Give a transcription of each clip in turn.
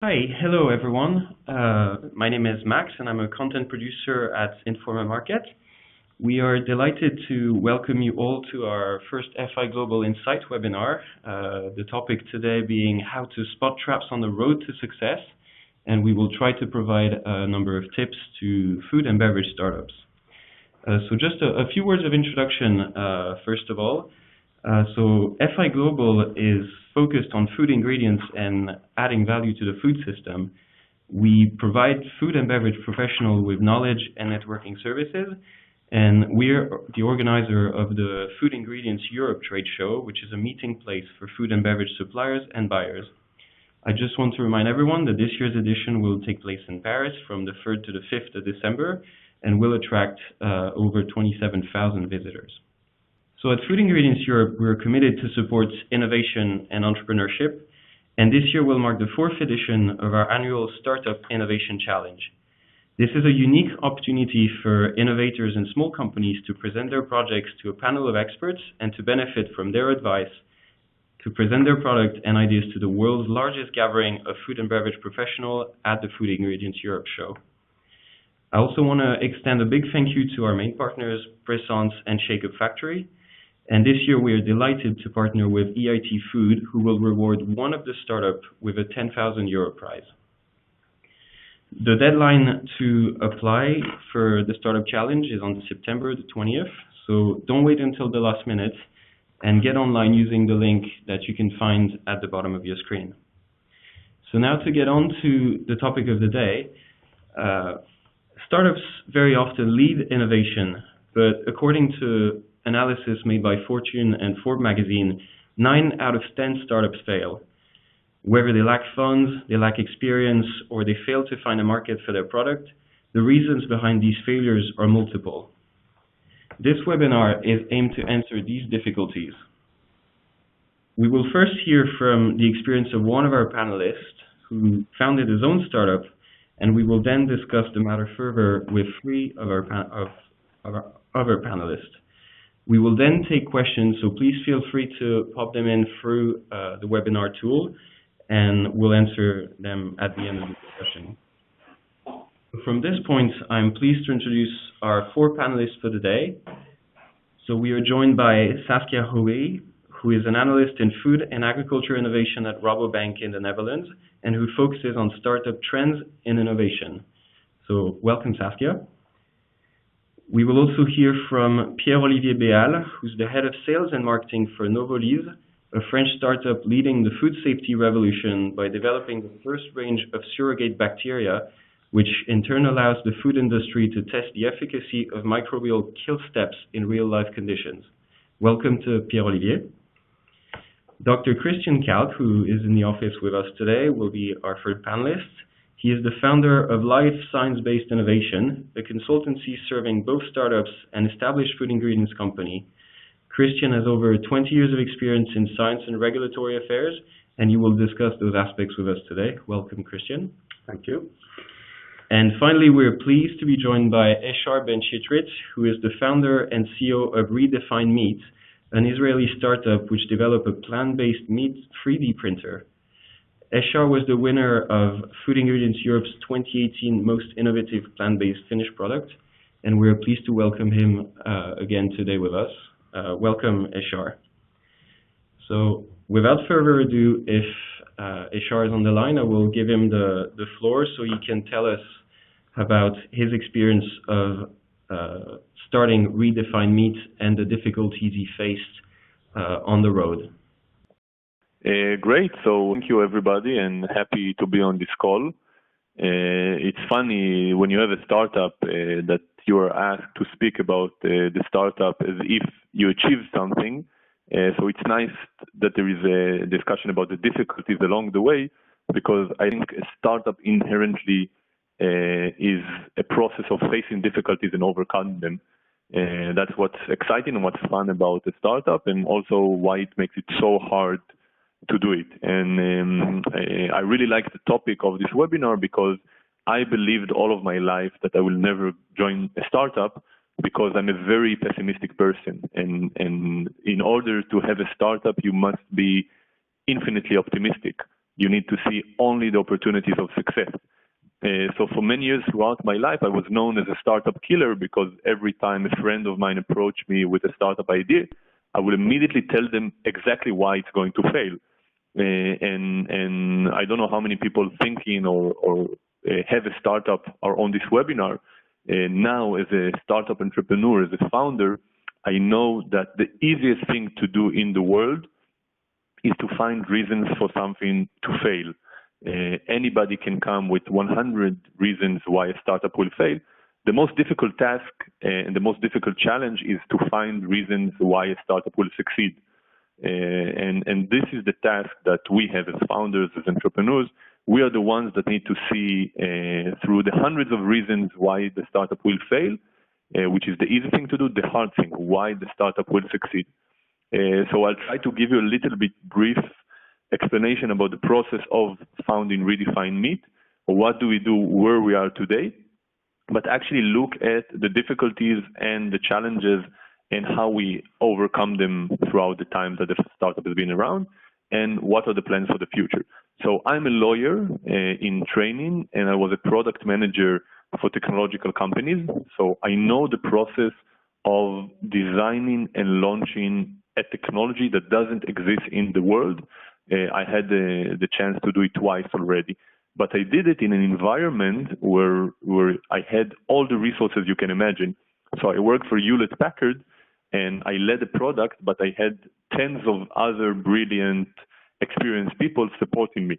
Hi, hello everyone. My name is Max and I'm a content producer at Informa Market. We are delighted to welcome you all to our first FI Global Insight webinar. The topic today being how to spot traps on the road to success, and we will try to provide a number of tips to food and beverage startups. So just a few words of introduction, first of all. So FI Global is focused on food ingredients and adding value to the food system. We provide food and beverage professionals with knowledge and networking services, and we're the organizer of the Food Ingredients Europe trade show, which is a meeting place for food and beverage suppliers and buyers. I just want to remind everyone that this year's edition will take place in Paris from the 3rd to the 5th of December and will attract over 27,000 visitors. So at Food Ingredients Europe, we're committed to support innovation and entrepreneurship, and this year will mark the 4th edition of our annual Startup Innovation Challenge. This is a unique opportunity for innovators and small companies to present their projects to a panel of experts and to benefit from their advice, to present their product and ideas to the world's largest gathering of food and beverage professionals at the Food Ingredients Europe show. I also want to extend a big thank you to our main partners, Pressance and Shake Up Factory. And this year we are delighted to partner with EIT Food, who will reward one of the startups with a €10,000 prize. The deadline to apply for the Startup Challenge is on September the 20th, so don't wait until the last minute and get online using the link that you can find at the bottom of your screen. So now to get on to the topic of the day, startups very often lead innovation, but according to analysis made by Fortune and Forbes magazine, 9 out of 10 startups fail. Whether they lack funds, they lack experience, or they fail to find a market for their product, the reasons behind these failures are multiple. This webinar is aimed to answer these difficulties. We will first hear from the experience of one of our panelists who founded his own startup, and we will then discuss the matter further with 3 of our other panelists. We will then take questions, so please feel free to pop them in through the webinar tool, and we'll answer them at the end of the discussion. From this point, I'm pleased to introduce our 4 panelists for the day. So we are joined by Saskia Hoey, who is an analyst in food and agriculture innovation at Rabobank in the Netherlands, and who focuses on startup trends in innovation. So welcome, Saskia. We will also hear from Pierre-Olivier Béal, who's the head of sales and marketing for Novolise, a French startup leading the food safety revolution by developing the first range of surrogate bacteria, which in turn allows the food industry to test the efficacy of microbial kill steps in real-life conditions. Welcome to Pierre-Olivier. Dr. Christian Kalk, who is in the office with us today, will be our third panelist. He is the founder of Life Science-Based Innovation, a consultancy serving both startups and established food ingredients company. Christian has over 20 years of experience in science and regulatory affairs, and you will discuss those aspects with us today. Welcome, Christian. Thank you. And finally, we're pleased to be joined by Eshar Ben-Chitrit, who is the founder and CEO of Redefine Meat, an Israeli startup which developed a plant-based meat 3D printer. Eshar was the winner of Food Ingredients Europe's 2018 Most Innovative Plant-Based Finished Product, and we're pleased to welcome him again today with us. Welcome, Eshar. So without further ado, if Eshar is on the line, I will give him the floor so he can tell us about his experience of starting Redefine Meat and the difficulties he faced on the road. Great. So thank you, everybody, and happy to be on this call. It's funny when you have a startup that you are asked to speak about the startup as if you achieved something. So it's nice that there is a discussion about the difficulties along the way, because I think a startup inherently is a process of facing difficulties and overcoming them. That's what's exciting and what's fun about a startup, and also why it makes it so hard to do it. And I really like the topic of this webinar because I believed all of my life that I will never join a startup, because I'm a very pessimistic person. And in order to have a startup, you must be infinitely optimistic, You need to see only the opportunities of success. So for many years throughout my life, I was known as a startup killer because every time a friend of mine approached me with a startup idea, I would immediately tell them exactly why it's going to fail. And I don't know how many people thinking or have a startup are on this webinar. Now, as a startup entrepreneur, as a founder, I know that the easiest thing to do in the world is to find reasons for something to fail. Anybody can come with 100 reasons why a startup will fail. The most difficult task and the most difficult challenge is to find reasons why a startup will succeed. And this is the task that we have as founders, as entrepreneurs. We are the ones that need to see through the hundreds of reasons why the startup will fail, which is the easy thing to do, the hard thing, why the startup will succeed. So I'll try to give you a little bit brief explanation about the process of founding Redefine Meat, or what do we do where we are today, but actually look at the difficulties and the challenges and how we overcome them throughout the time that the startup has been around, and what are the plans for the future. So I'm a lawyer in training, and I was a product manager for technological companies. So I know the process of designing and launching a technology that doesn't exist in the world. I had the chance to do it twice already, but I did it in an environment where I had all the resources you can imagine. So I worked for Hewlett Packard, and I led a product, but I had tens of other brilliant, experienced people supporting me.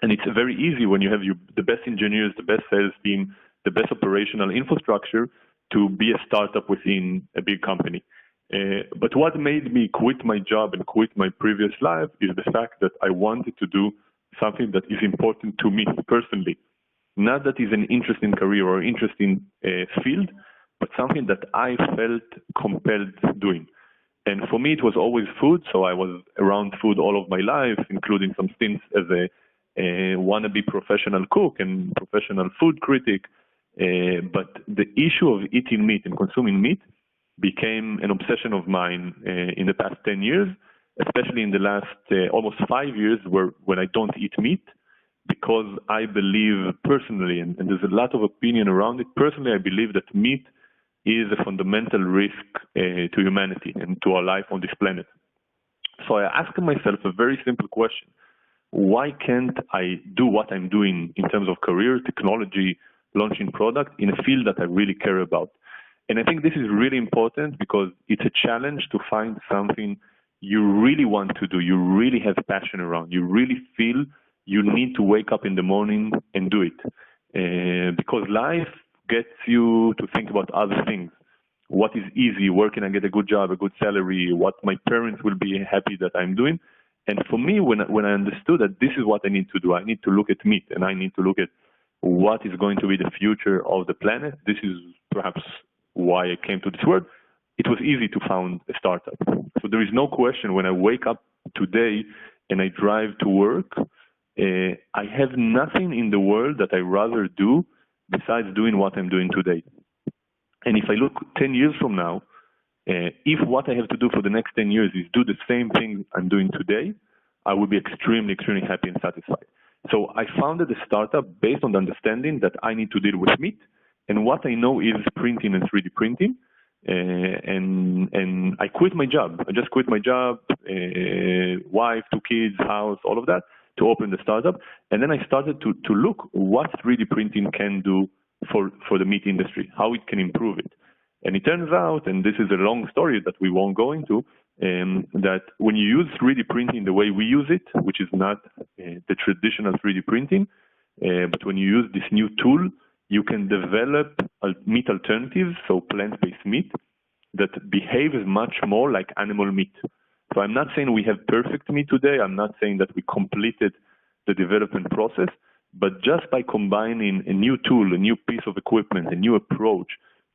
And it's very easy when you have the best engineers, the best sales team, the best operational infrastructure to be a startup within a big company. But what made me quit my job and quit my previous life is the fact that I wanted to do something that is important to me personally. Not that it's an interesting career or interesting field, but something that I felt compelled doing. And for me, it was always food. So I was around food all of my life, including some stints as a wannabe professional cook and professional food critic. But the issue of eating meat and consuming meat became an obsession of mine in the past 10 years, especially in the last almost 5 years when I don't eat meat, because I believe personally, and there's a lot of opinion around it, personally I believe that meat is a fundamental risk to humanity and to our life on this planet. So I asked myself a very simple question. Why can't I do what I'm doing in terms of career, technology, launching product in a field that I really care about? And I think this is really important because it's a challenge to find something you really want to do, you really have passion around, you really feel you need to wake up in the morning and do it. Because life gets you to think about other things. What is easy? Where can I get a good job, a good salary? What my parents will be happy that I'm doing? And for me, when I understood that this is what I need to do, I need to look at meat and I need to look at what is going to be the future of the planet. This is perhaps why I came to this world. It was easy to found a startup. So there is no question when I wake up today and I drive to work, I have nothing in the world that I rather do besides doing what I'm doing today. And if I look 10 years from now, if what I have to do for the next 10 years is do the same thing I'm doing today, I will be extremely, extremely happy and satisfied. So I founded a startup based on the understanding that I need to deal with meat. And what I know is printing and 3D printing. And I quit my job. I just quit my job, wife, 2 kids, house, all of that, to open the startup. And then I started to look what 3D printing can do for the meat industry, how it can improve it. And it turns out, and this is a long story that we won't go into, that when you use 3D printing the way we use it, which is not the traditional 3D printing, but when you use this new tool, you can develop meat alternatives, so plant-based meat, that behaves much more like animal meat. So I'm not saying we have perfect meat today. I'm not saying that we completed the development process, but just by combining a new tool, a new piece of equipment, a new approach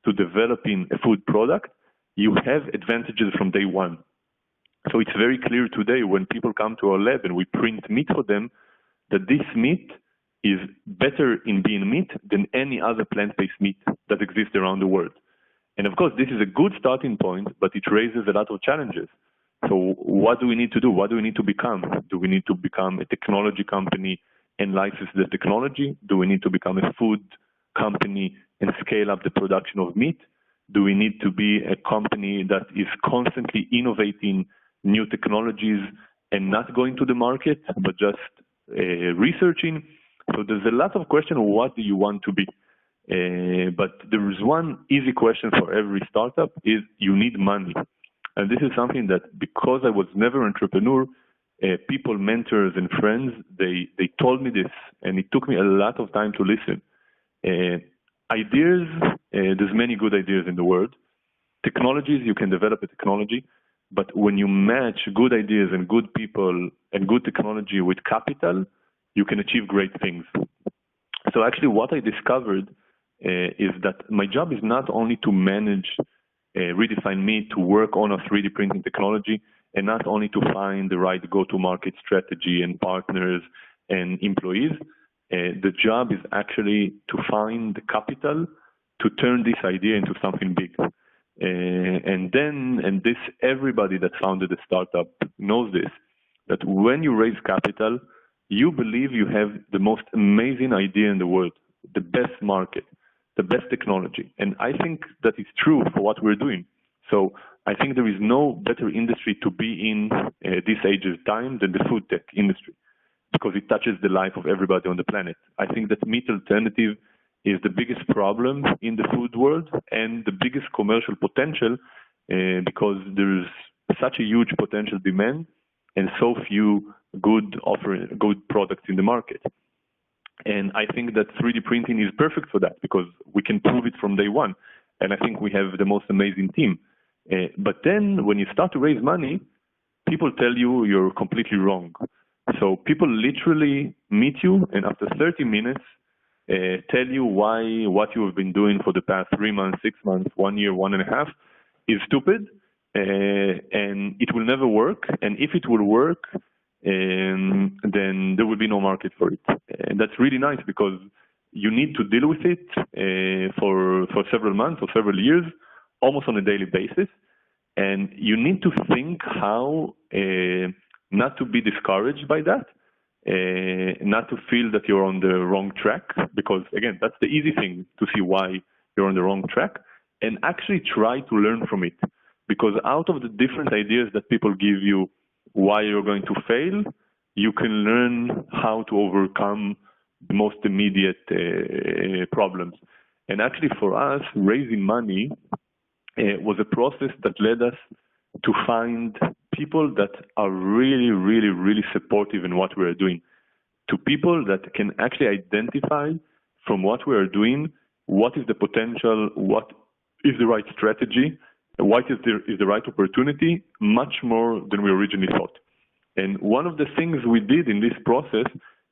to developing a food product, you have advantages from day one. So it's very clear today when people come to our lab and we print meat for them, that this meat is better in being meat than any other plant-based meat that exists around the world. And of course, this is a good starting point, but it raises a lot of challenges. So what do we need to do? What do we need to become? Do we need to become a technology company and license the technology? Do we need to become a food company and scale up the production of meat? Do we need to be a company that is constantly innovating new technologies and not going to the market, but just researching? So there's a lot of questions. What do you want to be? But there is one easy question for every startup: is you need money. And this is something that, because I was never an entrepreneur, people, mentors, and friends, they told me this, and it took me a lot of time to listen. Ideas, there's many good ideas in the world. Technologies, you can develop a technology, but when you match good ideas and good people and good technology with capital, you can achieve great things. So actually what I discovered is that my job is not only to manage Redefine Meat, to work on a 3D printing technology, and not only to find the right go-to-market strategy and partners and employees. The job is actually to find the capital to turn this idea into something big. And this, everybody that founded a startup knows this, that when you raise capital, you believe you have the most amazing idea in the world, the best market, the best technology. And I think that is true for what we're doing. So I think there is no better industry to be in this age of time than the food tech industry, because it touches the life of everybody on the planet. I think that meat alternative is the biggest problem in the food world and the biggest commercial potential, because there's such a huge potential demand and so few good products in the market. And I think that 3D printing is perfect for that, because we can prove it from day one. And I think we have the most amazing team. But then when you start to raise money, people tell you you're completely wrong. So people literally meet you, and after 30 minutes, tell you why what you have been doing for the past 3 months, 6 months, 1 year, 1.5 is stupid, and it will never work. And if it will work, then there will be no market for it. And that's really nice, because you need to deal with it for several months or several years, almost on a daily basis. And you need to think how not to be discouraged by that, not to feel that you're on the wrong track, because again, that's the easy thing to see why you're on the wrong track, and actually try to learn from it. Because out of the different ideas that people give you why you're going to fail, you can learn how to overcome the most immediate problems. And actually for us, raising money was a process that led us to find people that are really, really, really supportive in what we are doing, to people that can actually identify from what we are doing, what is the potential, what is the right strategy, what is the right opportunity, much more than we originally thought. And one of the things we did in this process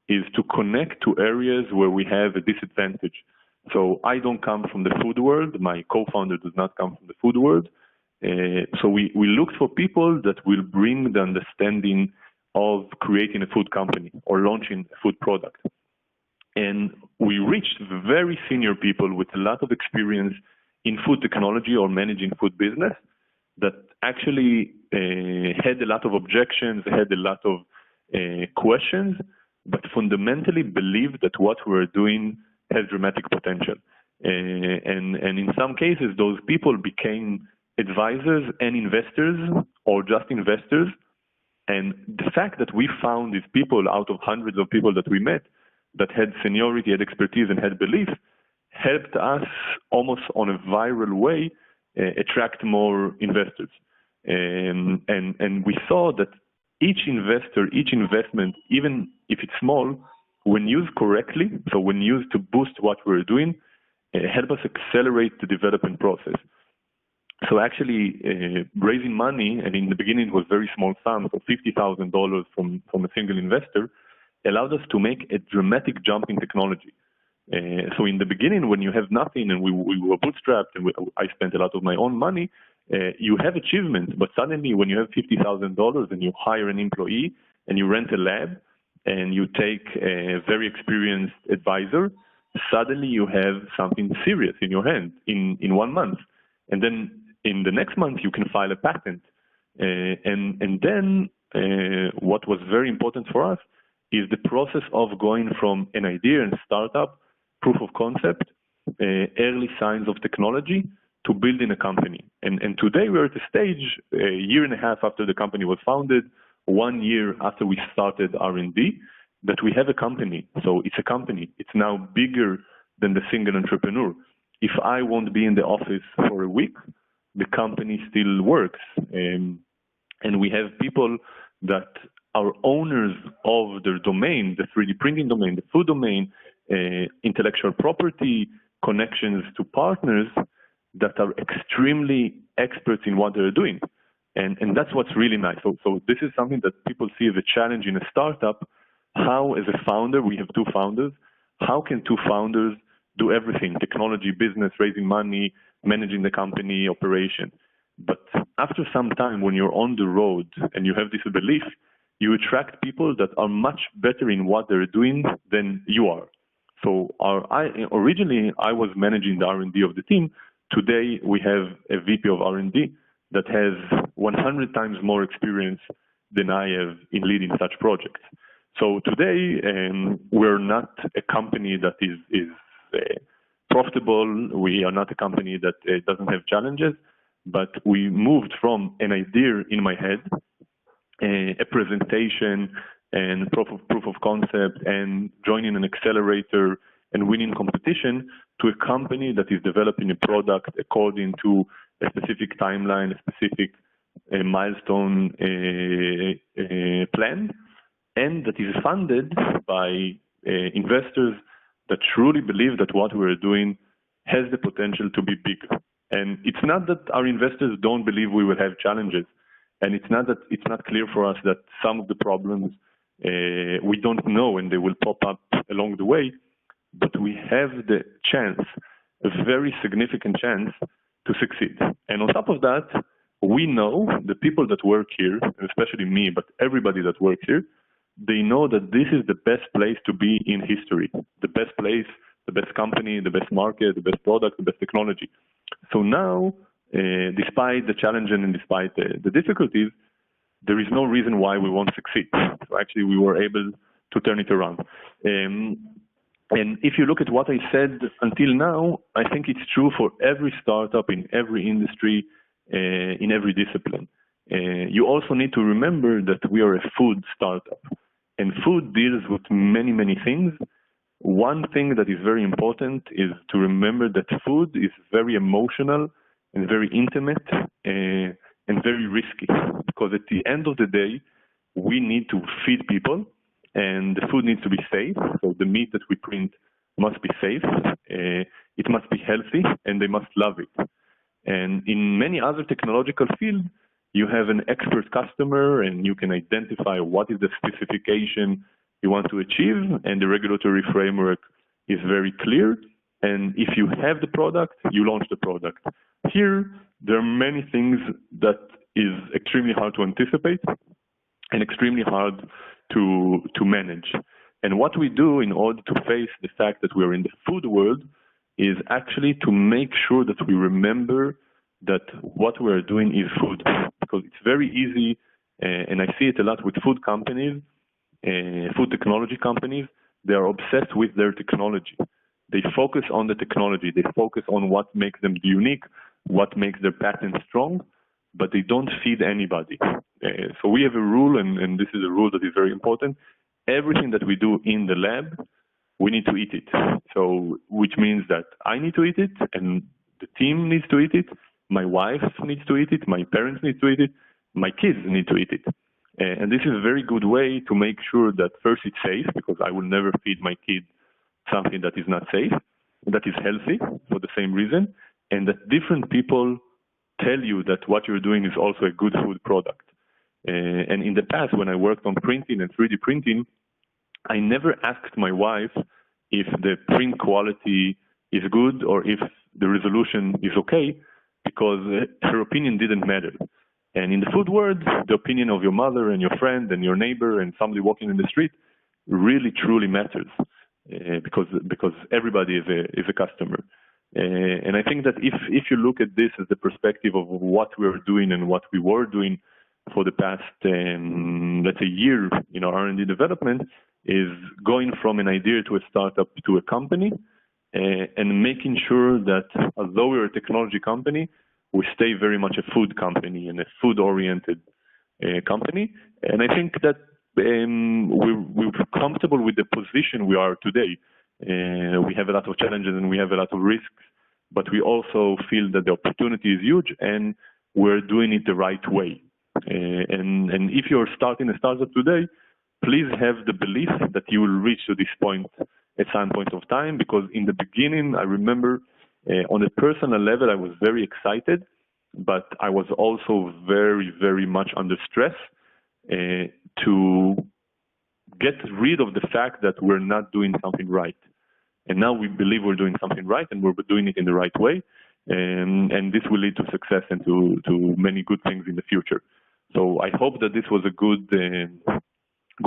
is to connect to areas where we have a disadvantage. So I don't come from the food world. My co-founder does not come from the food world. So we looked for people that will bring the understanding of creating a food company or launching a food product. And we reached very senior people with a lot of experience in food technology or managing food business that actually had a lot of objections, had a lot of questions, but fundamentally believed that what we're doing has dramatic potential. And in some cases, those people became advisors and investors, or just investors. And the fact that we found these people out of hundreds of people that we met that had seniority, had expertise, and had belief, helped us almost on a viral way attract more investors. And we saw that each investor, each investment, even if it's small, when used correctly, so when used to boost what we're doing, help us accelerate the development process. So actually, raising money, and in the beginning it was very small sum, so $50,000 from a single investor, allowed us to make a dramatic jump in technology. So in the beginning, when you have nothing, and we were bootstrapped, and I spent a lot of my own money, you have achievements. But suddenly, when you have $50,000 and you hire an employee and you rent a lab and you take a very experienced advisor, suddenly you have something serious in your hand in 1 month. And then in the next month, you can file a patent. And then what was very important for us is the process of going from an idea and startup, proof of concept, early signs of technology, to building a company. And today we're at a stage, a year and a half after the company was founded, 1 year after we started R&D, that we have a company. So it's a company. It's now bigger than the single entrepreneur. If I won't be in the office for a week, the company still works. And we have people that are owners of their domain, the 3D printing domain, the food domain, intellectual property, connections to partners that are extremely experts in what they're doing. And that's what's really nice. So this is something that people see as a challenge in a startup. How, as a founder, we have two founders, how can two founders do everything? Technology, business, raising money, managing the company, operation. But after some time, when you're on the road and you have this belief, you attract people that are much better in what they're doing than you are. So originally, I was managing the R&D of the team. Today, we have a VP of R&D that has 100 times more experience than I have in leading such projects. So today, we're not a company that is profitable. We are not a company that doesn't have challenges, but we moved from an idea in my head, a presentation and proof of concept and joining an accelerator and winning competition to a company that is developing a product according to a specific timeline, a specific milestone plan, and that is funded by investors that truly believe that what we're doing has the potential to be bigger. And it's not that our investors don't believe we will have challenges, and it's not that it's not clear for us that some of the problems we don't know and they will pop up along the way, but we have the chance, a very significant chance, to succeed. And on top of that, we know the people that work here, especially me, but everybody that works here, they know that this is the best place to be in history, the best place, the best company, the best market, the best product, the best technology. So now, despite the challenge and despite the difficulties, there is no reason why we won't succeed. So actually, we were able to turn it around. And if you look at what I said until now, I think it's true for every startup in every industry, in every discipline. You also need to remember that we are a food startup, and food deals with many, many things. One thing that is very important is to remember that food is very emotional and very intimate and very risky, because at the end of the day, we need to feed people and the food needs to be safe. So the meat that we print must be safe, it must be healthy, and they must love it. And in many other technological fields, you have an expert customer and you can identify what is the specification you want to achieve, and the regulatory framework is very clear. And if you have the product, you launch the product. Here, there are many things that is extremely hard to anticipate and extremely hard to manage. And what we do in order to face the fact that we're in the food world is actually to make sure that we remember that what we're doing is food. Because it's very easy, and I see it a lot with food companies, food technology companies, they are obsessed with their technology. They focus on the technology. They focus on what makes them unique, what makes their patent strong, but they don't feed anybody. So we have a rule, and this is a rule that is very important. Everything that we do in the lab, we need to eat it. So, which means that I need to eat it, and the team needs to eat it, my wife needs to eat it, my parents need to eat it, my kids need to eat it. And this is a very good way to make sure that first it's safe, because I will never feed my kid something that is not safe, that is healthy for the same reason, and that different people tell you that what you're doing is also a good food product. And in the past, when I worked on printing and 3D printing, I never asked my wife if the print quality is good or if the resolution is okay, because her opinion didn't matter. And in the food world, the opinion of your mother and your friend and your neighbor and somebody walking in the street really truly matters, because everybody is a customer. And I think that if you look at this as the perspective of what we're doing and what we were doing for the past, let's say, year in our R&D development is going from an idea to a startup to a company, and making sure that although we're a technology company, we stay very much a food company and a food-oriented company. And I think that we're comfortable with the position we are today. We have a lot of challenges and we have a lot of risks, but we also feel that the opportunity is huge and we're doing it the right way. And if you're starting a startup today, please have the belief that you will reach to this point at some point of time, because in the beginning, I remember on a personal level, I was very excited, but I was also very, very much under stress to get rid of the fact that we're not doing something right. And now we believe we're doing something right and we're doing it in the right way. And this will lead to success and to many good things in the future. So I hope that this was a good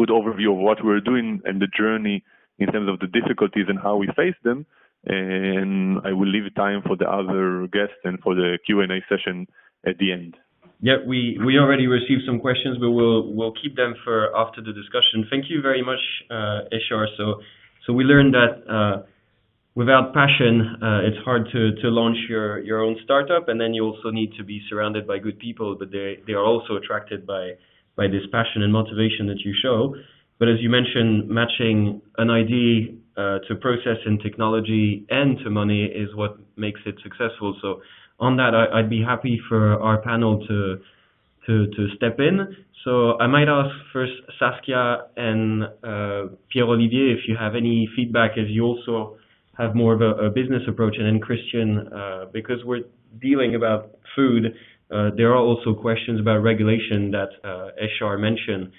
overview of what we're doing and the journey in terms of the difficulties and how we face them. And I will leave time for the other guests and for the Q&A session at the end. Yeah, we already received some questions, but we'll keep them for after the discussion. Thank you very much, Eshar. So we learned that without passion, it's hard to launch your own startup, and then you also need to be surrounded by good people, but they are also attracted by this passion and motivation that you show. But as you mentioned, matching an idea to process and technology and to money is what makes it successful. So on that, I'd be happy for our panel to step in. So I might ask first Saskia and Pierre-Olivier if you have any feedback, as you also have more of a business approach, and then Christian, because we're dealing about food, there are also questions about regulation that Eshar mentioned,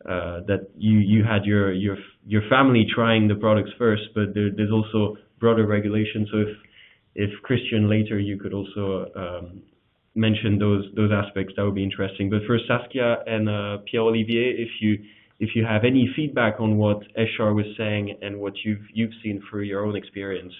that you had your family trying the products first, but there's also broader regulation. So if Christian later you could also mention those aspects, that would be interesting. But first, Saskia and Pierre-Olivier, if you have any feedback on what Eshar was saying and what you've seen through your own experience.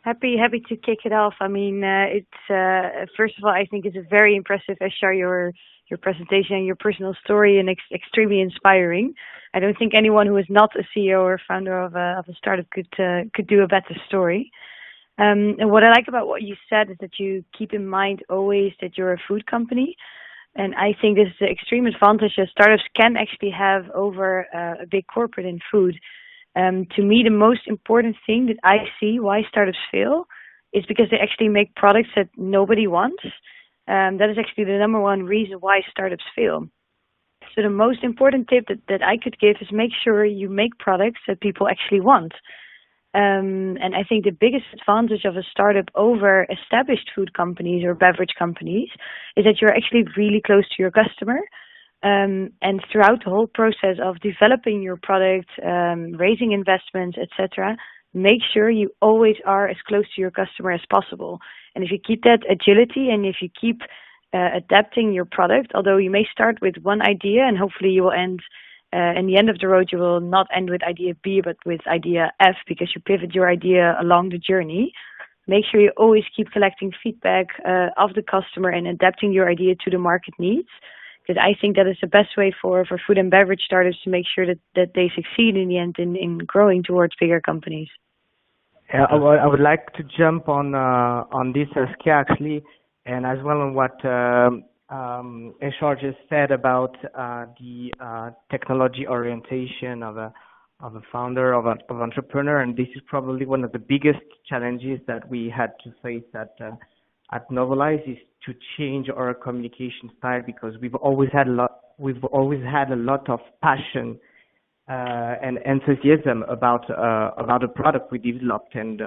Happy to kick it off. I mean, it's first of all, I think it's a very impressive, Eshar, your presentation and your personal story, and extremely inspiring. I don't think anyone who is not a CEO or founder of a startup could do a better story. And what I like about what you said is that you keep in mind always that you're a food company. And I think this is the extreme advantage that startups can actually have over a big corporate in food. To me, the most important thing that I see why startups fail is because they actually make products that nobody wants. That is actually the number one reason why startups fail. So the most important tip that I could give is make sure you make products that people actually want. And I think the biggest advantage of a startup over established food companies or beverage companies is that you're actually really close to your customer. And throughout the whole process of developing your product, raising investments, etc., make sure you always are as close to your customer as possible. And if you keep that agility and if you keep adapting your product, although you may start with one idea and hopefully you will end in the end of the road, you will not end with idea B, but with idea F, because you pivot your idea along the journey. Make sure you always keep collecting feedback of the customer and adapting your idea to the market needs. Because I think that is the best way for food and beverage startups to make sure that they succeed in the end in growing towards bigger companies. I would like to jump on this, Saskia, actually, and as well on what Eshar just said about the technology orientation of a founder, of an entrepreneur, and this is probably one of the biggest challenges that we had to face at Novalize, is to change our communication style, because we've always had a lot of passion and enthusiasm about a product we developed, and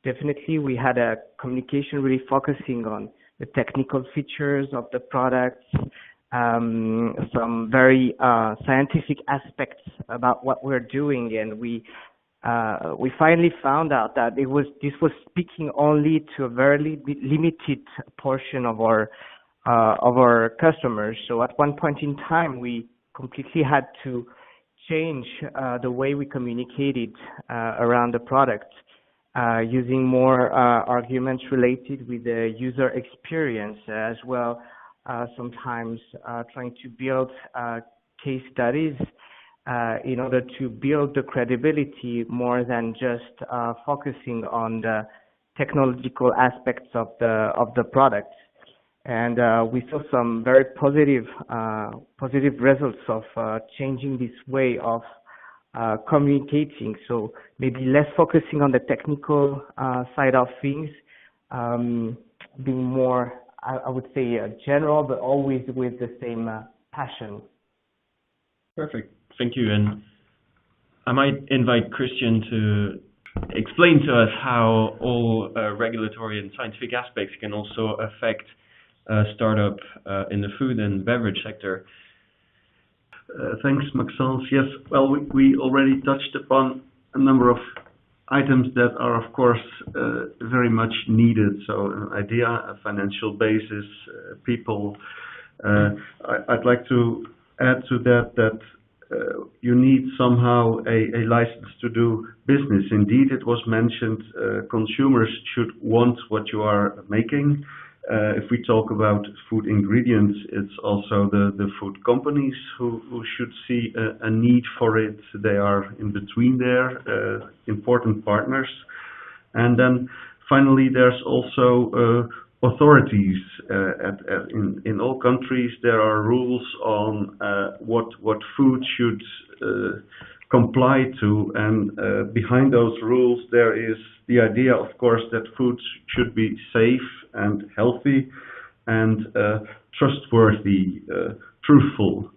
definitely we had a communication really focusing on the technical features of the products, some very scientific aspects about what we're doing, and we finally found out that this was speaking only to a very limited portion of our customers. So at one point in time, we completely had to change the way we communicated around the product, using more arguments related with the user experience, as well sometimes trying to build case studies in order to build the credibility more than just focusing on the technological aspects of the product. And we saw some very positive results of changing this way of communicating. So maybe less focusing on the technical side of things, being more, I would say, general, but always with the same passion. Perfect. Thank you. And I might invite Christian to explain to us how all regulatory and scientific aspects can also affect a startup in the food and beverage sector. Thanks, Maxence. Yes, well, we already touched upon a number of items that are, of course, very much needed. So an idea, a financial basis, people. I'd like to add to that you need somehow a license to do business. Indeed, it was mentioned consumers should want what you are making. If we talk about food ingredients, it's also the food companies who should see a need for it. They are in between there, important partners. And then finally, there's also authorities. In all countries, there are rules on what food should comply to, and behind those rules there is the idea, of course, that foods should be safe and healthy and trustworthy, truthful.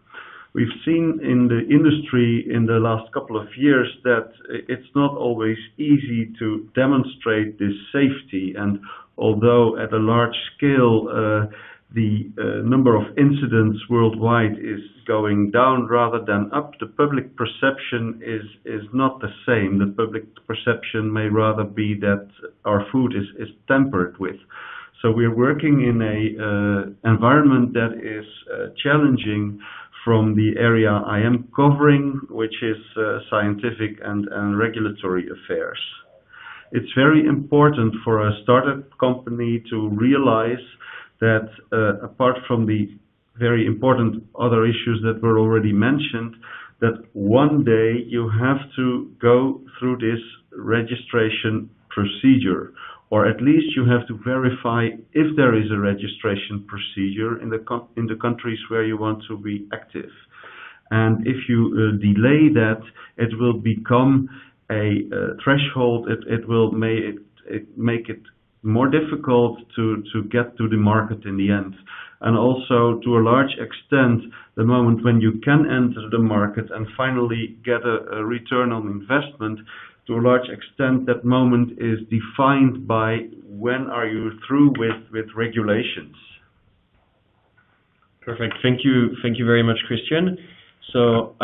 We've seen in the industry in the last couple of years that it's not always easy to demonstrate this safety, and although at a large scale the number of incidents worldwide is going down rather than up, the public perception is not the same. The public perception may rather be that our food is tampered with. So we're working in a environment that is challenging from the area I am covering, which is scientific and regulatory affairs. It's very important for a startup company to realize that apart from the very important other issues that were already mentioned, that one day you have to go through this registration procedure, or at least you have to verify if there is a registration procedure in the countries where you want to be active. And if you delay that, it will become a threshold. It will make it more difficult to get to the market in the end. And also, to a large extent, the moment when you can enter the market and finally get a return on investment, to a large extent, that moment is defined by when are you through with regulations. Perfect. Thank you very much, Christian. So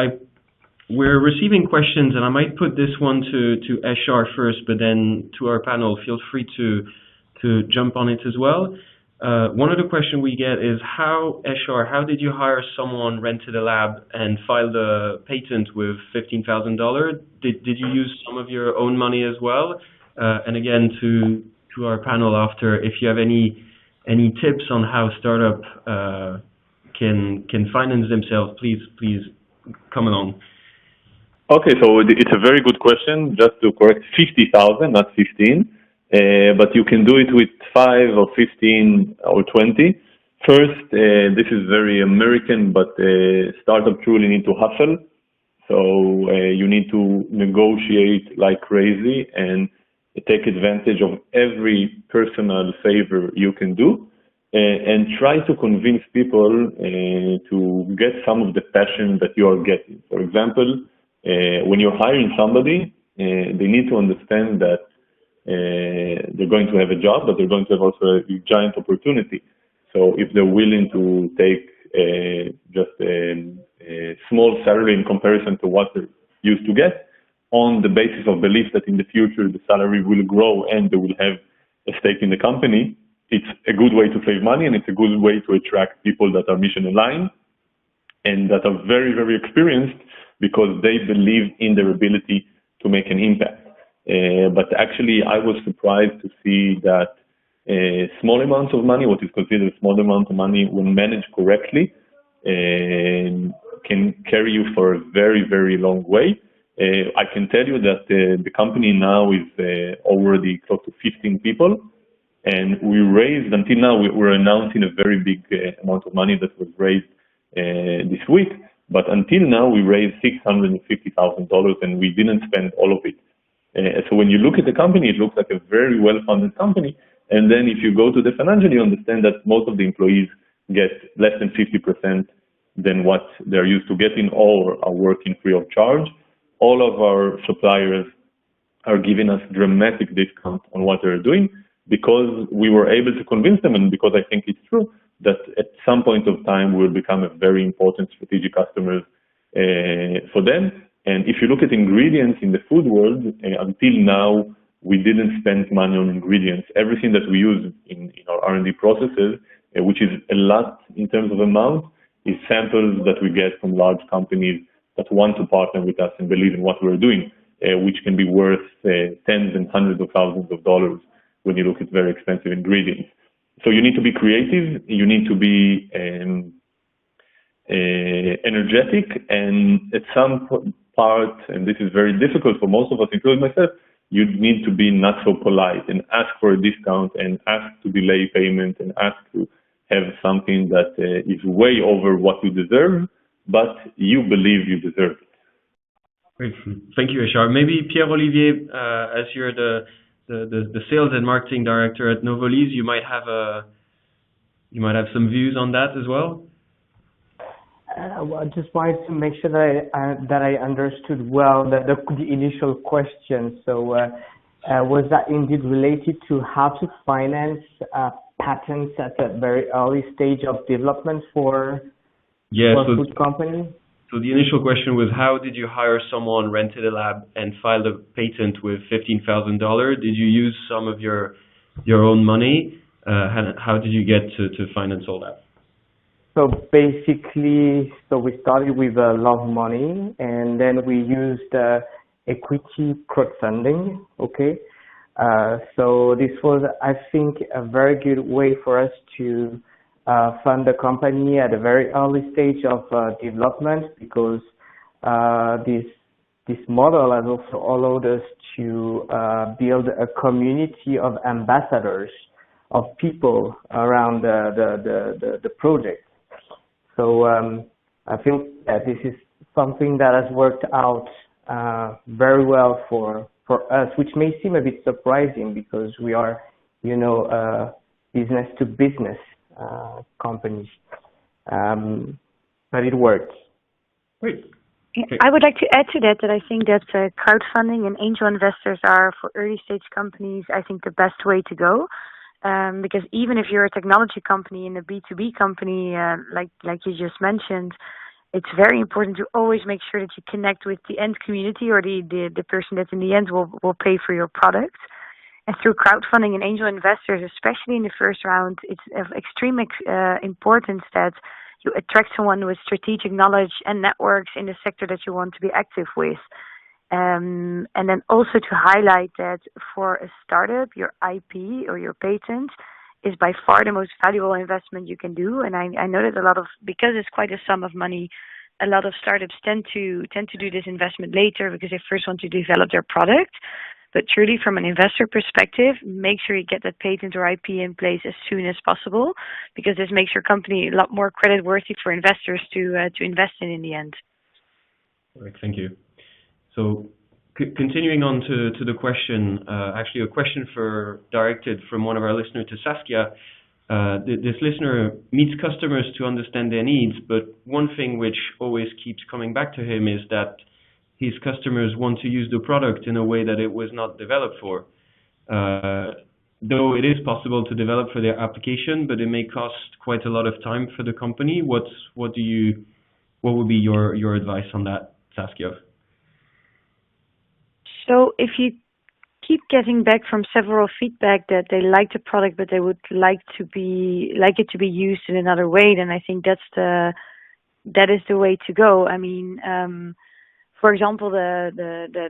we're receiving questions, and I might put this one to Eshar first, but then to our panel, feel free to jump on it as well. One of the questions we get is how did you hire someone, rented a lab, and filed a patent with $15,000? Did you use some of your own money as well? And again, to our panel after, if you have any tips on how startup can finance themselves, please come along. Okay, so it's a very good question. Just to correct, 50,000, not 15. But you can do it with 5 or 15 or 20. First, this is very American, but startup truly need to hustle. So you need to negotiate like crazy and take advantage of every personal favor you can do, and try to convince people to get some of the passion that you are getting. For example, when you're hiring somebody, they need to understand that they're going to have a job, but they're going to have also a giant opportunity. So if they're willing to take just a small salary in comparison to what they're used to get, on the basis of belief that in the future the salary will grow and they will have a stake in the company, it's a good way to save money, and it's a good way to attract people that are mission aligned and that are very, very experienced because they believe in their ability to make an impact. But actually, I was surprised to see that small amounts of money, what is considered a small amount of money when managed correctly, can carry you for a very, very long way. I can tell you that the company now is already close to 15 people, and we raised, until now, we're announcing a very big amount of money that was raised this week, but until now, we raised $650,000, and we didn't spend all of it. So when you look at the company, it looks like a very well-funded company, and then if you go to the financial, you understand that most of the employees get less than 50% than what they're used to getting, or are working free of charge. All of our suppliers are giving us dramatic discounts on what they're doing because we were able to convince them, and because I think it's true, that at some point of time we'll become a very important strategic customer for them. And if you look at ingredients in the food world, until now, we didn't spend money on ingredients. Everything that we use in our R&D processes, which is a lot in terms of amount, is samples that we get from large companies that want to partner with us and believe in what we're doing, which can be worth tens and hundreds of thousands of dollars when you look at very expensive ingredients. So you need to be creative, you need to be energetic, and at some part, and this is very difficult for most of us, including myself, you need to be not so polite and ask for a discount and ask to delay payment and ask to have something that is way over what you deserve, but you believe you deserve it. Great. Thank you, Eshar. Maybe Pierre-Olivier, as you're the sales and marketing director at Novolis, you might have some views on that as well. I just wanted to make sure that I understood well the initial question. So was that indeed related to how to finance patents at a very early stage of development for a food company? So the initial question was, how did you hire someone, rented a lab, and filed a patent with $15,000? Did you use some of your own money? How did you get to finance all that? So basically, we started with a lot of money, and then we used equity crowdfunding. Okay, so this was, I think, a very good way for us to fund the company at a very early stage of development, because this model has also allowed us to build a community of ambassadors, of people around the project. So I think that this is something that has worked out very well for us, which may seem a bit surprising because we are, business to business companies, but it works. Great. Okay. I would like to add to that I think that crowdfunding and angel investors are, for early stage companies, I think the best way to go. Because even if you're a technology company and a B2B company, like you just mentioned, it's very important to always make sure that you connect with the end community, or the person that in the end will pay for your product. And through crowdfunding and angel investors, especially in the first round, it's of extreme importance that you attract someone with strategic knowledge and networks in the sector that you want to be active with. And then also to highlight that for a startup, your IP or your patent is by far the most valuable investment you can do. And I know that because it's quite a sum of money, a lot of startups tend to do this investment later because they first want to develop their product. But truly, from an investor perspective, make sure you get that patent or IP in place as soon as possible, because this makes your company a lot more credit worthy for investors to invest in the end. All right, thank you. So continuing on to the question, actually a question directed from one of our listeners to Saskia. This listener meets customers to understand their needs, but one thing which always keeps coming back to him is that his customers want to use the product in a way that it was not developed for. Though it is possible to develop for their application, but it may cost quite a lot of time for the company. What would be your advice on that, Saskia? So if you keep getting back from several feedback that they like the product, but they would like it to be used in another way, then I think that is the way to go. I mean, for example, the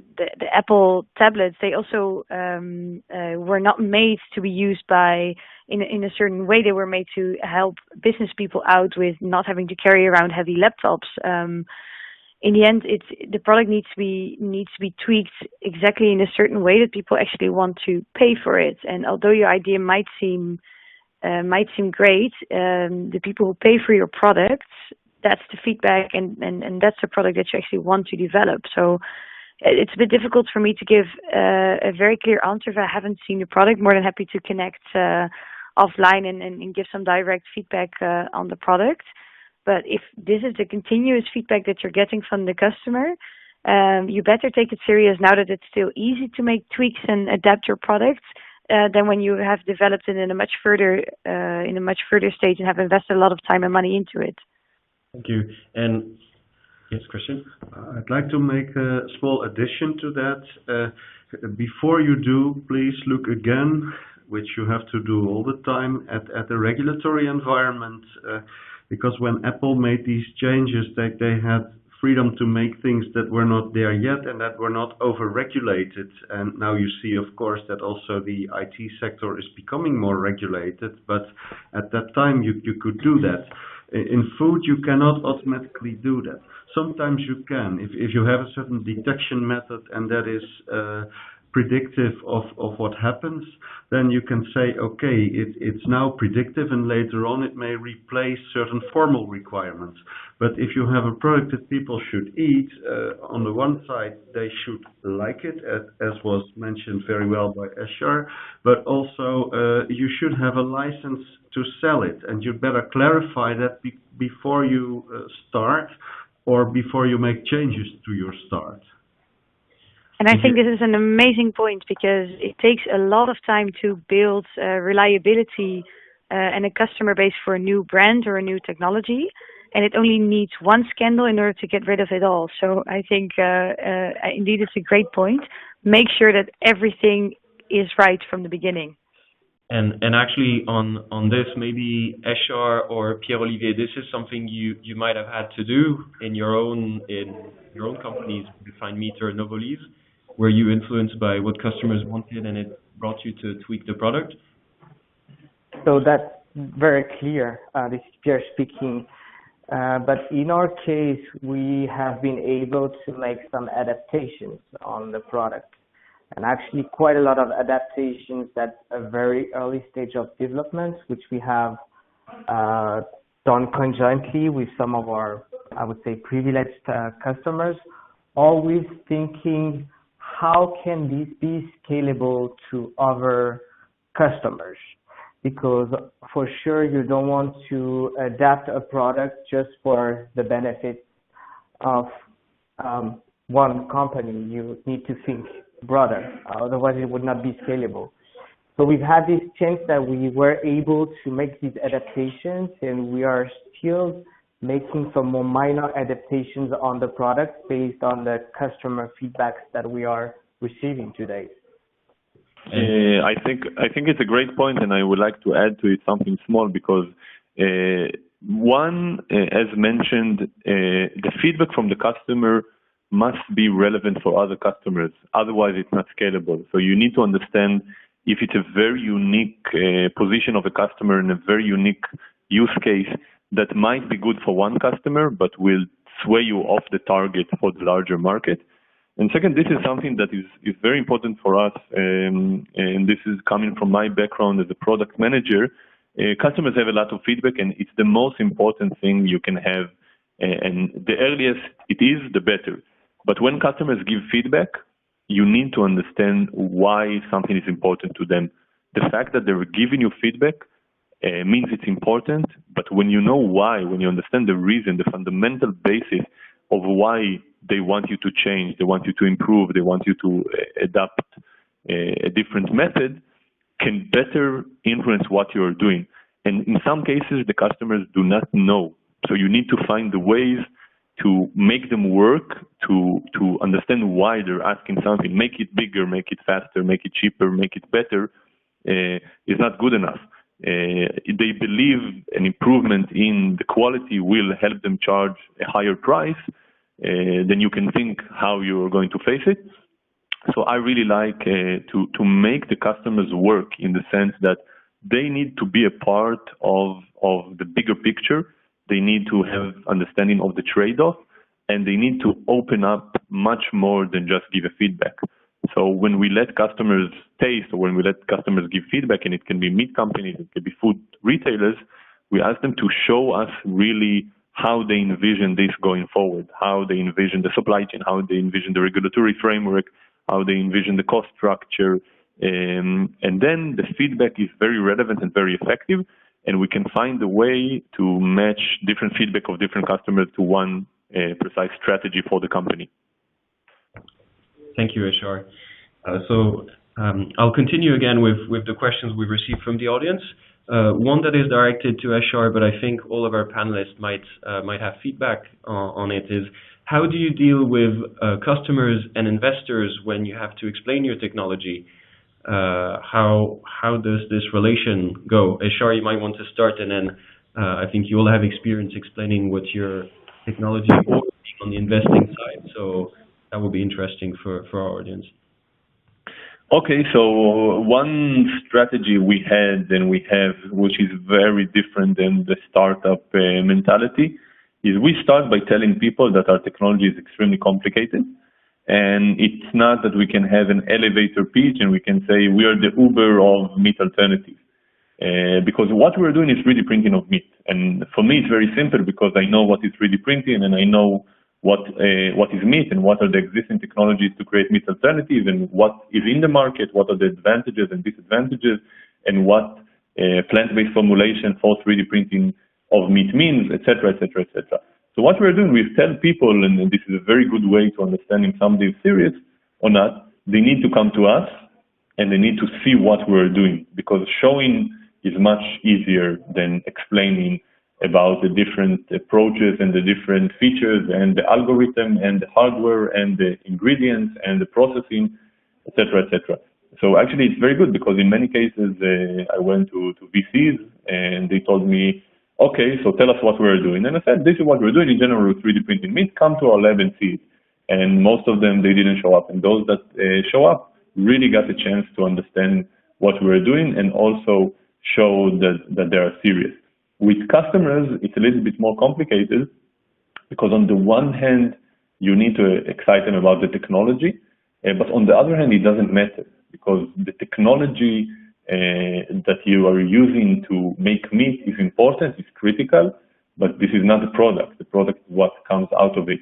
Apple tablets, they also were not made to be used in a certain way. They were made to help business people out with not having to carry around heavy laptops. In the end, the product needs to be tweaked exactly in a certain way that people actually want to pay for it. And although your idea might seem great, the people who pay for your products, that's the feedback and that's the product that you actually want to develop. So it's a bit difficult for me to give a very clear answer if I haven't seen the product. More than happy to connect offline and give some direct feedback on the product. But if this is the continuous feedback that you're getting from the customer, you better take it serious now that it's still easy to make tweaks and adapt your product than when you have developed it in a much further stage and have invested a lot of time and money into it. Thank you. And yes, Christian? I'd like to make a small addition to that. Before you do, please look again, which you have to do all the time, at the regulatory environment. Because when Apple made these changes, they had freedom to make things that were not there yet and that were not over-regulated. And now you see, of course, that also the IT sector is becoming more regulated. But at that time, you could do that. In food, you cannot automatically do that. Sometimes you can. If you have a certain detection method and that is predictive of what happens, then you can say, okay, it's now predictive and later on it may replace certain formal requirements. But if you have a product that people should eat, on the one side, they should like it, as was mentioned very well by Eshar, but also you should have a license to sell it, and you'd better clarify that before you start or before you make changes to your start. And I think this is an amazing point because it takes a lot of time to build reliability and a customer base for a new brand or a new technology. And it only needs one scandal in order to get rid of it all. So I think indeed it's a great point. Make sure that everything is right from the beginning. And actually on this, maybe Eshar or Pierre-Olivier, this is something you might have had to do in your own companies, Define Meter, Novolise, were you influenced by what customers wanted and it brought you to tweak the product? So that's very clear. This is Pierre speaking. But in our case, we have been able to make some adaptations on the product. And actually quite a lot of adaptations at a very early stage of development, which we have done conjointly with some of our, I would say, privileged customers, always thinking, how can this be scalable to other customers? Because for sure you don't want to adapt a product just for the benefit of one company. You need to think broader, otherwise it would not be scalable. So we've had this chance that we were able to make these adaptations, and we are still making some more minor adaptations on the product based on the customer feedbacks that we are receiving today. I think it's a great point, and I would like to add to it something small because one, as mentioned, the feedback from the customer must be relevant for other customers. Otherwise, it's not scalable. So you need to understand if it's a very unique position of a customer and a very unique use case that might be good for one customer, but will sway you off the target for the larger market. And second, this is something that is very important for us, and this is coming from my background as a product manager. Customers have a lot of feedback, and it's the most important thing you can have. And the earliest it is, the better. But when customers give feedback, you need to understand why something is important to them. The fact that they're giving you feedback means it's important, but when you know why, when you understand the reason, the fundamental basis of why they want you to change, they want you to improve, they want you to adapt a different method, can better influence what you're doing. And in some cases, the customers do not know. So you need to find the ways to make them work, to understand why they're asking something. Make it bigger, make it faster, make it cheaper, make it better is not good enough. They believe an improvement in the quality will help them charge a higher price, then you can think how you're going to face it. So I really like to make the customers work in the sense that they need to be a part of the bigger picture. They need to have understanding of the trade-off, and they need to open up much more than just give a feedback. So when we let customers taste, or when we let customers give feedback, and it can be meat companies, it can be food retailers, we ask them to show us really how they envision this going forward, how they envision the supply chain, how they envision the regulatory framework, how they envision the cost structure. And then the feedback is very relevant and very effective, and we can find a way to match different feedback of different customers to one precise strategy for the company. Thank you, Ishar. I'll continue again with the questions we've received from the audience. One that is directed to Ishar, but I think all of our panelists might have feedback on it, is how do you deal with customers and investors when you have to explain your technology? How does this relation go? Ishar, you might want to start, and then I think you all have experience explaining what your technology or on the investing side, so that will be interesting for our audience. Okay, so one strategy we had and we have, which is very different than the startup mentality, is we start by telling people that our technology is extremely complicated. And it's not that we can have an elevator pitch and we can say we are the Uber of meat alternatives. Because what we're doing is 3D printing of meat. And for me, it's very simple because I know what is 3D printing and I know what is meat and what are the existing technologies to create meat alternatives and what is in the market, what are the advantages and disadvantages, and what plant-based formulation for 3D printing of meat means, etc., etc., etc. So what we're doing, we tell people, and this is a very good way to understand if somebody is serious or not, they need to come to us and they need to see what we're doing, because showing is much easier than explaining about the different approaches and the different features and the algorithm and the hardware and the ingredients and the processing, etc., etc. So actually it's very good because in many cases I went to VCs and they told me, okay, so tell us what we're doing. And I said, this is what we're doing in general with 3D printing meat, come to our lab and see it. And most of them, they didn't show up. And those that show up really got a chance to understand what we're doing and also show that they are serious. With customers, it's a little bit more complicated because on the one hand, you need to excite them about the technology, but on the other hand, it doesn't matter because the technology that you are using to make meat is important, is critical, but this is not the product. The product is what comes out of it.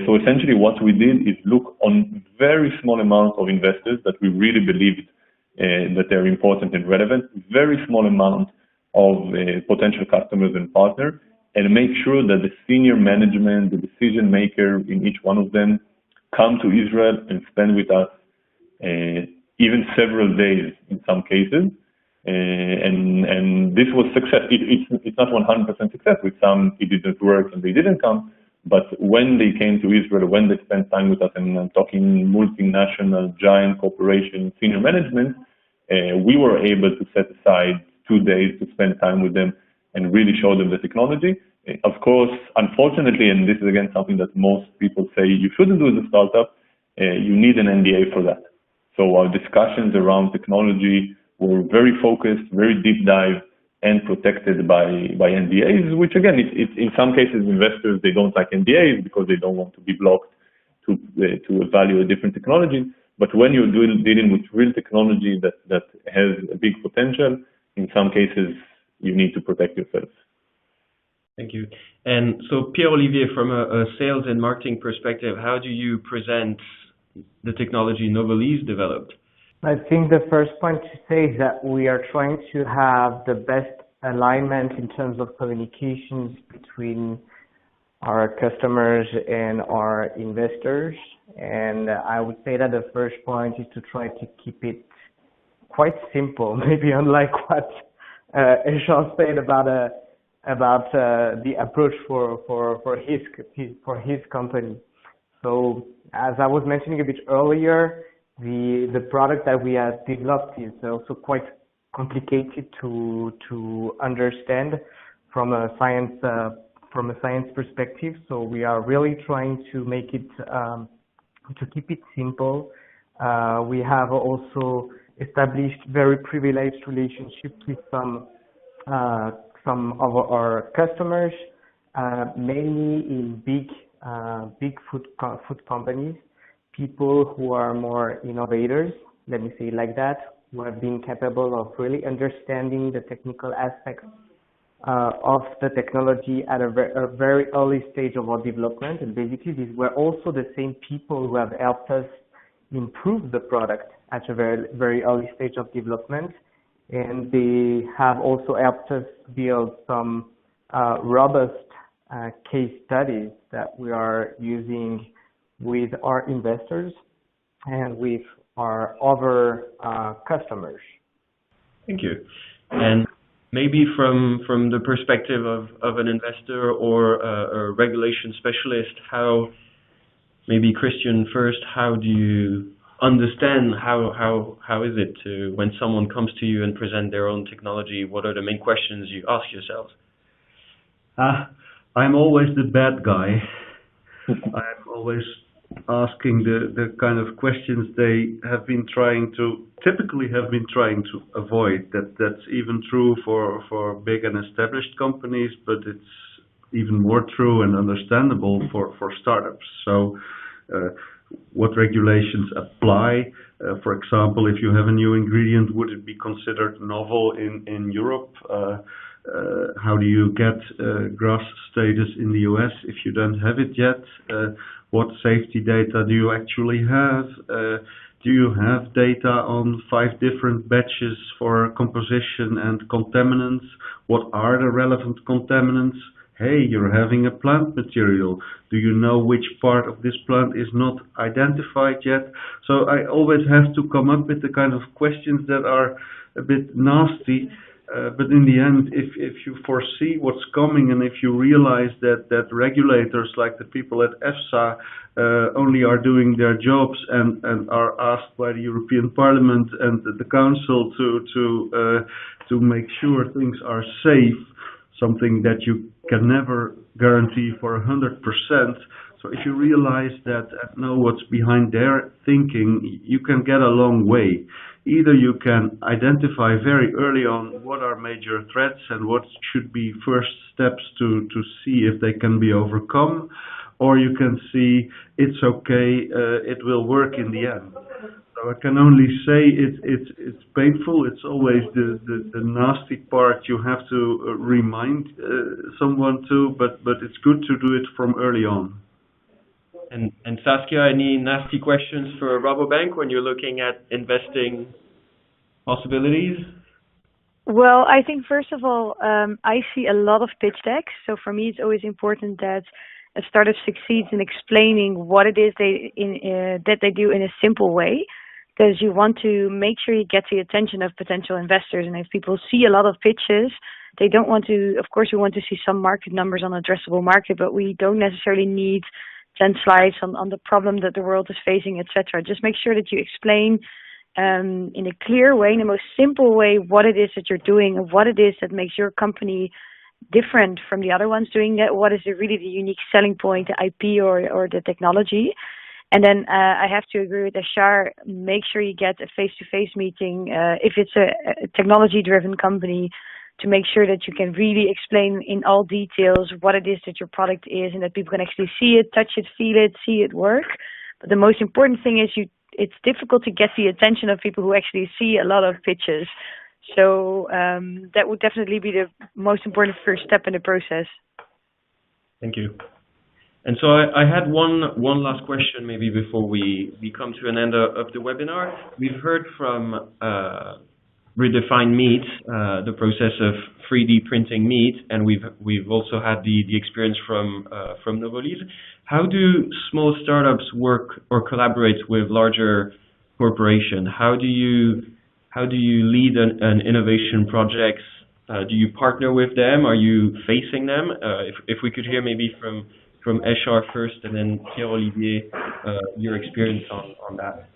So essentially what we did is look on very small amount of investors that we really believed that they're important and relevant, very small amount of potential customers and partners, and make sure that the senior management, the decision maker in each one of them come to Israel and spend with us even several days in some cases. And this was success. It's not 100% success. With some, it didn't work and they didn't come. But when they came to Israel, when they spent time with us, and I'm talking multinational, giant corporation, senior management, we were able to set aside 2 days to spend time with them and really show them the technology. Of course, unfortunately, and this is again something that most people say you shouldn't do as a startup, you need an NDA for that. So our discussions around technology were very focused, very deep dive, and protected by NDAs, which again, it's in some cases, investors, they don't like NDAs because they don't want to be blocked to evaluate different technologies. But when you're dealing with real technology that has a big potential, in some cases, you need to protect yourself. Thank you. And so Pierre-Olivier, from a sales and marketing perspective, how do you present the technology Novoly's developed? I think the first point to say is that we are trying to have the best alignment in terms of communications between our customers and our investors. And I would say that the first point is to try to keep it quite simple, maybe unlike what Ishar said about the approach for his company. So as I was mentioning a bit earlier, the product that we have developed is also quite complicated to understand from a science from a science perspective. So we are really trying to make it to keep it simple. We have also established very privileged relationships with some of our customers, mainly in big food companies, people who are more innovators, let me say it like that, who have been capable of really understanding the technical aspects of the technology at a very early stage of our development. And basically, these were also the same people who have helped us improve the product at a very early stage of development. And they have also helped us build some robust case studies that we are using with our investors and with our other customers. Thank you. And maybe from the perspective of an investor or a regulation specialist, maybe Christian first, how do you understand how is it to, when someone comes to you and present their own technology, what are the main questions you ask yourselves? I'm always the bad guy. I'm always asking the kind of questions they typically have been trying to avoid. That's even true for big and established companies, but it's even more true and understandable for startups. So what regulations apply? For example, if you have a new ingredient, would it be considered novel in Europe? How do you get GRAS status in the US if you don't have it yet? What safety data do you actually have? Do you have data on 5 different batches for composition and contaminants? What are the relevant contaminants? Hey, you're having a plant material. Do you know which part of this plant is not identified yet? So I always have to come up with the kind of questions that are a bit nasty. But in the end, if you foresee what's coming and if you realize that regulators like the people at EFSA only are doing their jobs and are asked by the European Parliament and the Council to make sure things are safe, something that you can never guarantee for 100%. So if you realize that and know what's behind their thinking, you can get a long way. Either you can identify very early on what are major threats and what should be first steps to see if they can be overcome, or you can see it's okay, it will work in the end. So I can only say it's painful. It's always the nasty part you have to remind someone to, but it's good to do it from early on. And Saskia, any nasty questions for Rabobank when you're looking at investing possibilities? Well, I think first of all, I see a lot of pitch decks. So for me, it's always important that a startup succeeds in explaining what it is that they do in a simple way, because you want to make sure you get the attention of potential investors. And if people see a lot of pitches, they don't want to. Of course, we want to see some market numbers on addressable market, but we don't necessarily need 10 slides on the problem that the world is facing, etc. Just make sure that you explain in a clear way, in the most simple way, what it is that you're doing and what it is that makes your company different from the other ones doing that. What is really the unique selling point, the IP or the technology? And then I have to agree with Ashar, make sure you get a face-to-face meeting if it's a technology-driven company, to make sure that you can really explain in all details what it is that your product is and that people can actually see it, touch it, feel it, see it work. But the most important thing is it's difficult to get the attention of people who actually see a lot of pitches. So that would definitely be the most important first step in the process. Thank you. And so I had one last question maybe before we come to an end of the webinar. We've heard from Redefined Meat, the process of 3D printing meat, and we've also had the experience from Novolis. How do small startups work or collaborate with larger corporations? How do you lead an innovation project? Do you partner with them? Are you facing them? If we could hear maybe from Eshar first, and then Pierre-Olivier, your experience on that.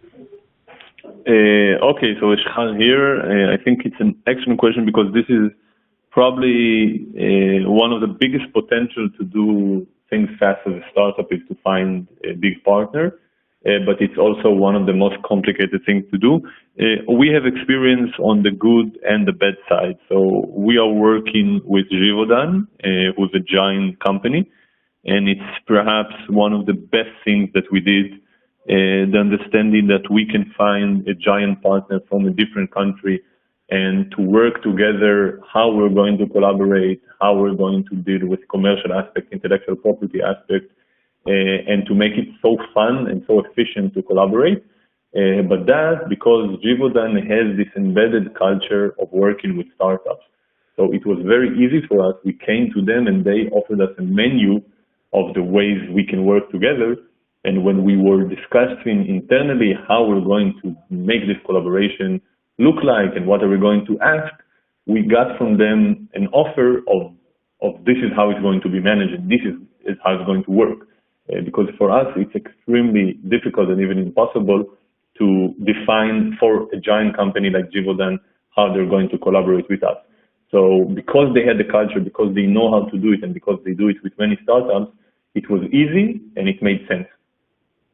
Okay, so Eshar here. I think it's an excellent question because this is probably one of the biggest potential to do things fast as a startup is to find a big partner, but it's also one of the most complicated things to do. We have experience on the good and the bad side. So we are working with Givaudan, who's a giant company, and it's perhaps one of the best things that we did, the understanding that we can find a giant partner from a different country and to work together, how we're going to collaborate, how we're going to deal with commercial aspects, intellectual property aspects, and to make it so fun and so efficient to collaborate. But that because Givaudan has this embedded culture of working with startups. So it was very easy for us. We came to them and they offered us a menu of the ways we can work together. And when we were discussing internally how we're going to make this collaboration look like and what are we going to ask, we got from them an offer of this is how it's going to be managed and this is how it's going to work. Because for us, it's extremely difficult and even impossible to define for a giant company like Givaudan how they're going to collaborate with us. So because they had the culture, because they know how to do it, and because they do it with many startups, it was easy and it made sense.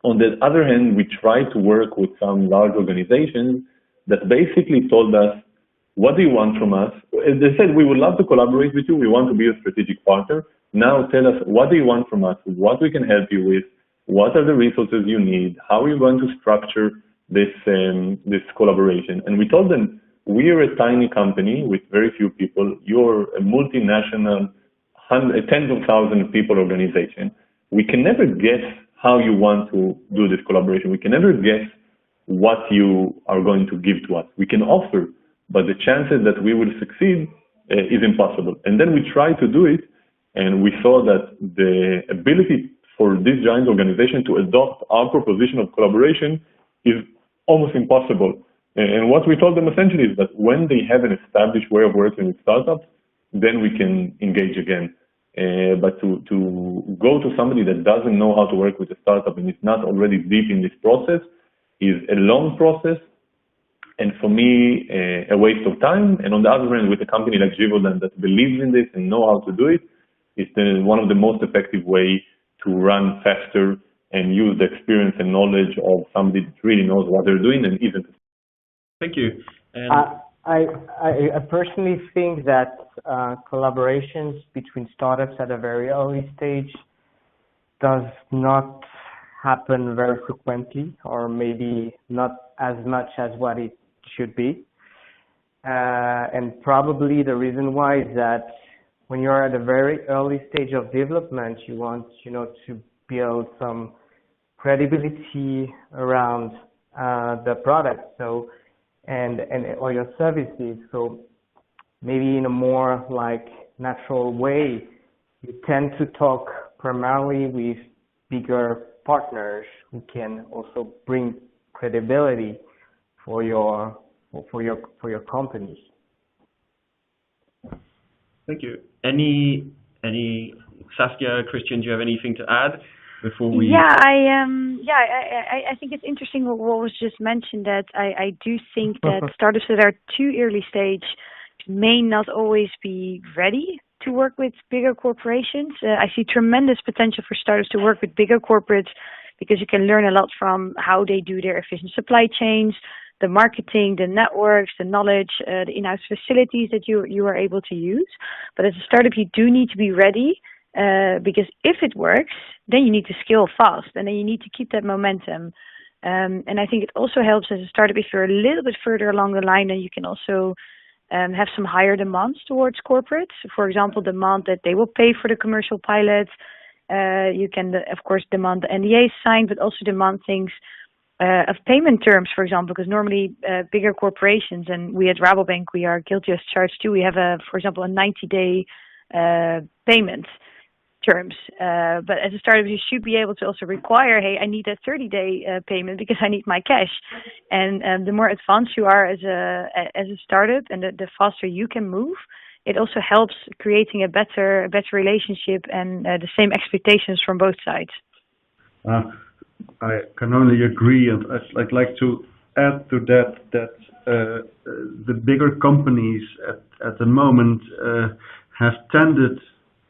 On the other hand, we tried to work with some large organizations that basically told us, what do you want from us? They said, we would love to collaborate with you. We want to be a strategic partner. Now tell us, what do you want from us? What we can help you with? What are the resources you need? How are you going to structure this collaboration? And we told them, we are a tiny company with very few people. You're a multinational, tens of thousands of people organization. We can never guess how you want to do this collaboration. We can never guess what you are going to give to us. We can offer, but the chances that we will succeed is impossible. And then we tried to do it, and we saw that the ability for this giant organization to adopt our proposition of collaboration is almost impossible. And what we told them essentially is that when they have an established way of working with startups, then we can engage again. But to go to somebody that doesn't know how to work with a startup and is not already deep in this process is a long process, and for me, a waste of time. And on the other hand, with a company like Givaudan that believes in this and know how to do it, it's one of the most effective way to run faster and use the experience and knowledge of somebody that really knows what they're doing and isn't. Thank you. I personally think that collaborations between startups at a very early stage does not happen very frequently, or maybe not as much as what it should be. And probably the reason why is that when you're at a very early stage of development, you want, to build some credibility around the product, and or your services. So maybe in a more like natural way, you tend to talk primarily with bigger partners who can also bring credibility for your companies. Thank you. Any Saskia, Christian, do you have anything to add before we? Yeah, I think it's interesting what was just mentioned, that I do think that startups that are too early stage may not always be ready to work with bigger corporations. I see tremendous potential for startups to work with bigger corporates because you can learn a lot from how they do their efficient supply chains, the marketing, the networks, the knowledge, the in-house facilities that you are able to use. But as a startup, you do need to be ready because if it works, then you need to scale fast and then you need to keep that momentum. And I think it also helps as a startup if you're a little bit further along the line, and you can also have some higher demands towards corporates. For example, demand that they will pay for the commercial pilot. You can, of course, demand the NDA signed, but also demand things of payment terms, for example, because normally bigger corporations, and we at Rabobank, we are guilty as charged too. We have, for example, a 90-day payment terms. But as a startup, you should be able to also require, hey, I need a 30-day payment because I need my cash. And the more advanced you are as a startup, and the faster you can move, it also helps creating a better relationship and the same expectations from both sides. I can only agree, and I'd like to add to that the bigger companies at the moment have tended,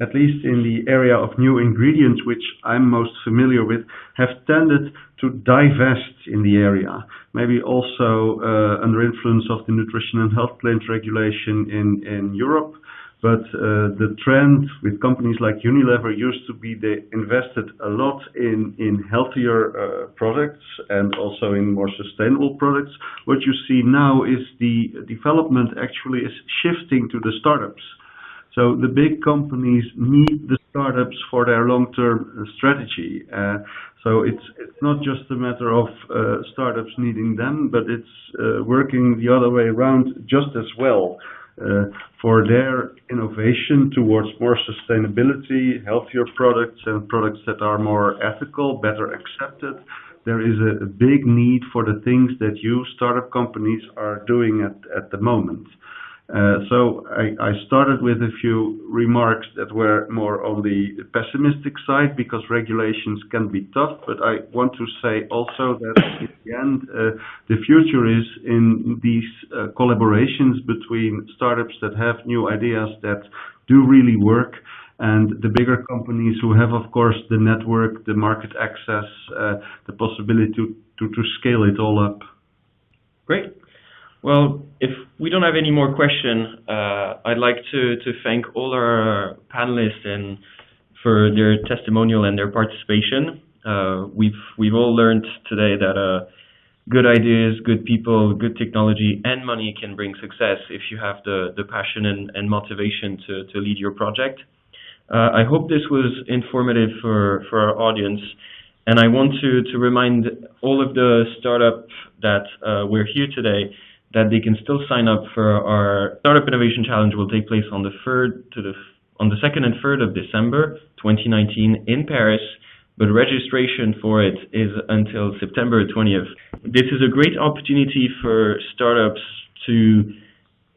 at least in the area of new ingredients, which I'm most familiar with, have tended to divest in the area. Maybe also under influence of the nutrition and health claims regulation in Europe. But the trend with companies like Unilever used to be they invested a lot in healthier products and also in more sustainable products. What you see now is the development actually is shifting to the startups. So the big companies need the startups for their long-term strategy. So it's not just a matter of startups needing them, but it's working the other way around just as well. For their innovation towards more sustainability, healthier products and products that are more ethical, better accepted, there is a big need for the things that you startup companies are doing at the moment. So I started with a few remarks that were more on the pessimistic side because regulations can be tough, but I want to say also that in the end, the future is in these collaborations between startups that have new ideas that do really work and the bigger companies who have, of course, the network, the market access, the possibility to scale it all up. Great. Well, if we don't have any more questions, I'd like to thank all our panelists and for their testimonial and their participation. We've all learned today that good ideas, good people, good technology, and money can bring success if you have the passion and motivation to lead your project. I hope this was informative for our audience. And I want to remind all of the startup that we're here today that they can still sign up for our Startup Innovation Challenge. Will take place on the 2nd and 3rd of December 2019 in Paris, but registration for it is until September 20th. This is a great opportunity for startups to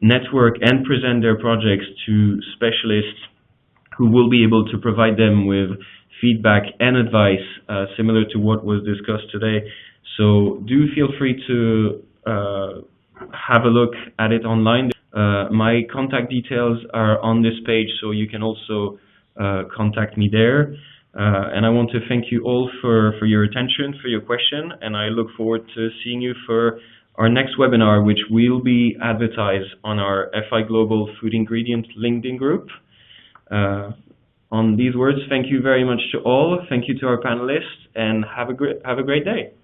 network and present their projects to specialists who will be able to provide them with feedback and advice similar to what was discussed today. So do feel free to have a look at it online. My contact details are on this page, so you can also contact me there. And I want to thank you all for your attention, for your question, and I look forward to seeing you for our next webinar, which will be advertised on our FI Global Food Ingredients LinkedIn group. On these words, thank you very much to all. Thank you to our panelists, and have a great day.